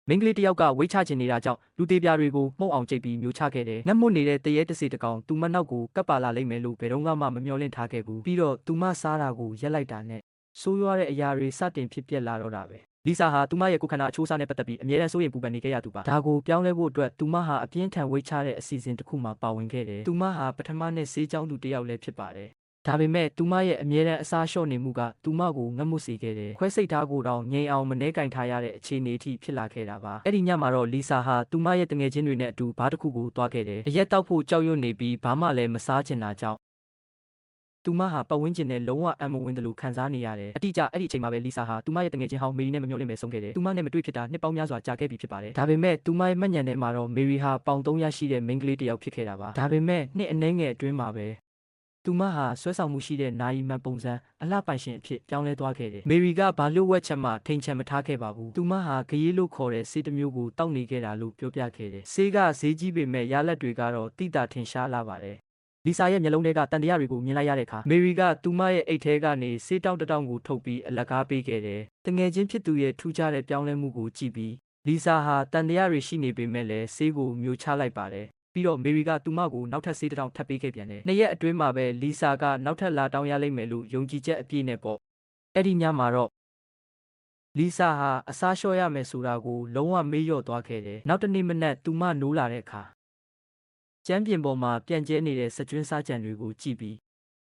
မင်းကလေးတယောက်ကဝိတ်ချချင်နေတာကြောင့်လူသေးပြားတွေကိုမှုတ်အောင်ကြိတ်ပြီးမျိုးချခဲ့တယ်။ငတ်မွတ်နေတဲ့တရေတစေတကောင်သူမနောက်ကိုကပ်ပါလာလိမ့်မယ်လို့ဘယ်တော့မှမမျှော်လင့်ထားခဲ့ဘူး။ပြီးတော့သူမစားတာကိုရက်လိုက်တာနဲ့ဆိုးရွားတဲ့အရာတွေစတင်ဖြစ်ပျက်လာတော့တာပဲ။လီဆာဟာသူမရဲ့ကိုယ်ခန္ဓာအချိုးအစားနဲ့ပတ်သက်ပြီးအမြဲတမ်းစိုးရိမ်ပူပန်နေခဲ့ရသူပါ။ဒါကိုပြောင်းလဲဖို့အတွက်သူမဟာအပြင်းထန်ဝိတ်ချတဲ့အစီအစဉ်တစ်ခုမှာပါဝင်ခဲ့တယ်။သူမဟာပထမနဲ့ဆေးကြောင်းသူတစ်ယောက်လည်းဖြစ်ပါတယ်။ဒါပေမဲ့သူမရဲ့အမြဲတမ်းအစားလျှော့နေမှုကသူမကိုငတ်မွတ်စေခဲ့တယ်။ခွဲစိတ်ထားကိုတောင်ငြိမ်အောင်မနှဲကင်ထားရတဲ့အခြေအနေအထိဖြစ်လာခဲ့တာပါ။အဲ့ဒီညမှာတော့လီဆာဟာသူမရဲ့တငယ်ချင်းတွေနဲ့အတူဘားတစ်ခုကိုသွားခဲ့တယ်။အရက်တောက်ဖို့ကြောက်ရွံ့နေပြီးဘာမှလည်းမစားချင်တာကြောင့်သူမဟာပတ်ဝန်းကျင်နဲ့လုံးဝအံ့မဝင်တယ်လို့ခံစားနေရတယ်။အတိအကျအဲ့ဒီအချိန်မှာပဲလီဆာဟာသူမရဲ့တငယ်ချင်းဟောင်းမေရီနဲ့မမျှော်လင့်ပဲဆုံးခဲ့တယ်။သူမနဲ့မတွေ့ဖြစ်တာနှစ်ပေါင်းများစွာကြာခဲ့ပြီဖြစ်ပါတယ်။ဒါပေမဲ့သူမရဲ့မှတ်ဉာဏ်ထဲမှာတော့မေရီဟာပေါင်300ရှိတဲ့မိန်းကလေးတစ်ယောက်ဖြစ်ခဲ့တာပါ။ဒါပေမဲ့နှစ်အနည်းငယ်အတွင်းမှာပဲသူမဟာဆွဲဆောင်မှုရှိတဲ့နာယီမန်ပုံစံအလှပိုင်ရှင်အဖြစ်ပြောင်းလဲသွားခဲ့တယ်။မေရီကဘာလို့ဝက်ချက်မှထိန်ချန်မထားခဲ့ပါဘူး။သူမဟာဂရေးလို့ခေါ်တဲ့ဆေးတစ်မျိုးကိုတောက်နေခဲ့တာလို့ပြောပြခဲ့တယ်။ဆေးကဈေးကြီးပေမဲ့ရလက်တွေကတော့တိတာထင်ရှားလာပါတယ်။လီဆာရဲ့မျက်လုံးထဲကတန်တရားတွေကိုမြင်လိုက်ရတဲ့အခါမေရီကသူမရဲ့အိတ်ထဲကနေဆေးတောက်တောင်ကိုထုတ်ပြီးအလကားပေးခဲ့တယ်။တငယ်ချင်းဖြစ်သူရဲ့ထူးခြားတဲ့ပြောင်းလဲမှုကိုကြည့်ပြီးလီဆာဟာတန်တရားတွေရှိနေပေမဲ့လည်းဆေးကိုမျိုးချလိုက်ပါတယ်။ပြီးတော့မေရီကသူမကိုနောက်ထပ်ဆေးတောင်ထပ်ပေးခဲ့ပြန်တယ်။နှစ်ရက်အတွင်းမှာပဲလီဆာကနောက်ထပ်လာတောင်းရလိမ့်မယ်လို့ယုံကြည်ချက်အပြည့်နဲ့ပေါ့။အဲ့ဒီညမှာတော့လီဆာဟာအစားလျှော့ရမယ်ဆိုတာကိုလုံးဝမေ့လျော့သွားခဲ့တယ်။နောက်တနေ့မနက်သူမနိုးလာတဲ့အခါကျမ်းပြင်ပေါ်မှာပြန့်ကျဲနေတဲ့စကြွင်းစားကြံတွေကိုကြည့်ပြီး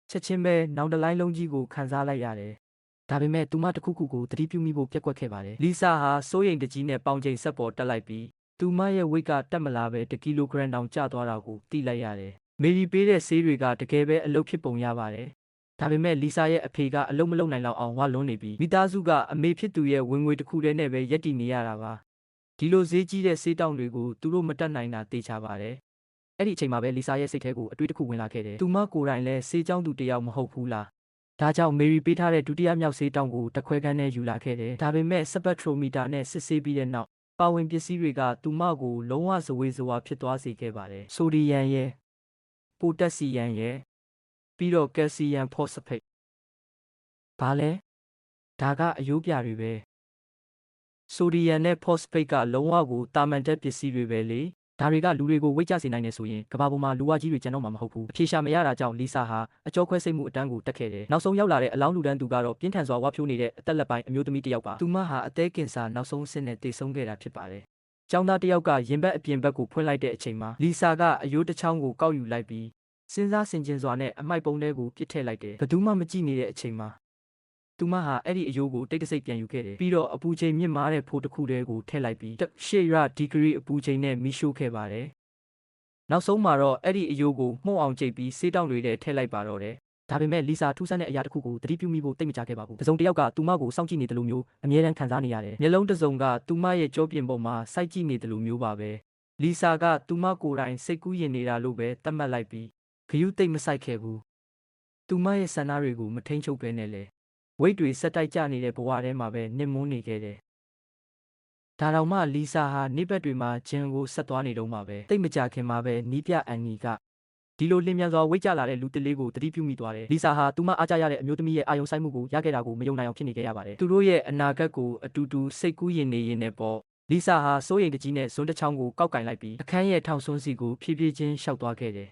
ချက်ချင်းပဲနောင်တလိုင်းလုံးကြီးကိုခံစားလိုက်ရတယ်။ဒါပေမဲ့သူမတစ်ခုခုကိုသတိပြုမိဖို့ပြက်ကွက်ခဲ့ပါတယ်။လီဆာဟာစိုးရိမ်တကြီးနဲ့ပေါင်ချိန်ဆက်ပေါ်တက်လိုက်ပြီးသူမရဲ့ဝိတ်ကတက်မလာပဲ1 ကီလိုဂရမ်တောင်ကျသွားတာကိုသိလိုက်ရတယ်။မေရီပေးတဲ့ဆေးတွေကတကယ်ပဲအလုပ်ဖြစ်ပုံရပါတယ်။ဒါပေမဲ့လီဆာရဲ့အဖေကအလုပ်မလုပ်နိုင်လောက်အောင်ဝါလွန်းနေပြီးမိသားစုကအမေဖြစ်သူရဲ့ဝင်ငွေတစ်ခုတည်းနဲ့ပဲရက်တည်နေရတာပါ။ဒီလိုဈေးကြီးတဲ့ဆေးတောင်တွေကိုသူတို့မတက်နိုင်တာသိချပါတယ်။အဲ့ဒီအချိန်မှာပဲလီဆာရဲ့စိတ်ထဲကိုအတွေးတစ်ခုဝင်လာခဲ့တယ်။သူမကိုယ်တိုင်လည်းဆေးကြောင်းသူတစ်ယောက်မဟုတ်ဘူးလား။ဒါကြောင့်မေရီပေးထားတဲ့ဒုတိယမြောက်ဆေးတောင်ကိုတစ်ခွဲခန်းနဲ့ယူလာခဲ့တယ်။ဒါပေမဲ့စပက်ထရိုမီတာနဲ့စစ်ဆေးပြီးတဲ့နောက်ပါဝင်ပစ္စည်းတွေကသူမကိုလုံးဝဇဝေဇဝါဖြစ်သွားစေခဲ့ပါတယ်။ဆိုဒီယမ်ရဲ့ပိုတက်ဆီယမ်ရဲ့ပြီးတော့ကယ်လ်ဆီယမ်ဖော့စဖိတ်ဘာလဲဒါကအယိုးပြတွေပဲဆိုဒီယမ်နဲ့ဖော့စဖိတ်ကလုံးဝကိုတာမန်တက်ပစ္စည်းတွေပဲလေဒါတွေကလူတွေကိုဝိတ်ကျစေနိုင်နေဆိုရင်ကဘာပေါ်မှာလူဝကြီးတွေကျန်တော့မှာမဟုတ်ဘူးအဖြေရှာမရတာကြောင့်လီဆာဟာအကြောခွဲစိတ်မှုအတန်းကိုတက်ခဲ့တယ်နောက်ဆုံးရောက်လာတဲ့အလောင်းလူတန်းသူကတော့ပြင်းထန်စွာဝါဖြိုးနေတဲ့အသက်လက်ပိုင်းအမျိုးသမီးတစ်ယောက်ပါသူမဟာအသေးကင်ဆာနောက်ဆုံးအဆင့်နဲ့တည်ဆုံးခဲ့တာဖြစ်ပါတယ်ကျောင်းသားတစ်ယောက်ကရင်ဘတ်အပြင်ဘက်ကိုဖွင့်လိုက်တဲ့အချိန်မှာလီဆာကအယိုးတစ်ချောင်းကိုကောက်ယူလိုက်ပြီးစဉ်းစားဆင်ခြင်စွာနဲ့အမိုက်ပုံးထဲကိုပစ်ထည့်လိုက်တယ်ဘယ်သူမှမကြည့်နေတဲ့အချိန်မှာသူမဟာအဲ့ဒီအယိုးကိုတိတ်တဆိတ်ပြန်ယူခဲ့တယ်ပြီးတော့အပူချိန်မြင့်မားတဲ့ဖိုးတစ်ခုတည်းကိုထည့်လိုက်ပြီး8 ဒီဂရီအပူချိန်နဲ့မီးရှို့ခဲ့ပါတယ်နောက်ဆုံးမှာတော့အဲ့ဒီအယိုးကိုမှုန့်အောင်ကြိတ်ပြီးဆေးတောင်တွေထဲထည့်လိုက်ပါတော့တယ်ဒါပေမဲ့လီဆာထူးဆန်းတဲ့အရာတစ်ခုကိုသတိပြုမိဖို့တိတ်မကြခဲ့ပါဘူးတစုံတစ်ယောက်ကသူမကိုစောင့်ကြည့်နေတယ်လို့မျိုးအမြဲတမ်းခံစားနေရတယ်မျက်လုံးတစ်စုံကသူမရဲ့ကြောပြင်ပေါ်မှာစိုက်ကြည့်နေတယ်လို့မျိုးပါပဲလီဆာကသူမကိုယ်တိုင်စိတ်ကူးယဉ်နေတာလို့ပဲသတ်မှတ်လိုက်ပြီးဂယုသိမ့်မဆိုင်ခဲ့ဘူးသူမရဲ့ဆန္ဒတွေကိုမထိန်ချုပ်ပဲနဲ့လေဝိတ်တွေဆက်တိုက်ကျနေတဲ့ဘဝထဲမှာပဲနစ်မွန်းနေခဲ့တယ်ဒါတောင်မှလီဆာဟာနေဘက်တွေမှာဂျင်ကိုဆက်သွားနေတော့မှပဲတိတ်မကြခင်မှာပဲနီးပြအန်နီကဒီလိုလင်းမြန်စွာဝိတ်ကျလာတဲ့လူတစ်လေးကိုတတိပြုမိသွားတယ်လီဆာဟာသူမအားကြရတဲ့အမျိုးသမီးရဲ့အာယုံဆိုင်မှုကိုရခဲ့တာကိုမယုံနိုင်အောင်ဖြစ်နေခဲ့ရပါတယ်သူတို့ရဲ့အနာဂတ်ကိုအတူတူစိတ်ကူးယဉ်နေရင်နဲ့ပေါ့လီဆာဟာစိုးရိမ်တကြီးနဲ့ဇွန်းတစ်ချောင်းကိုကောက်ကင်လိုက်ပြီးအခန်းရဲ့ထောင်ဆွန်းစီကိုဖြည်းဖြည်းချင်းရှောက်သွားခဲ့တယ်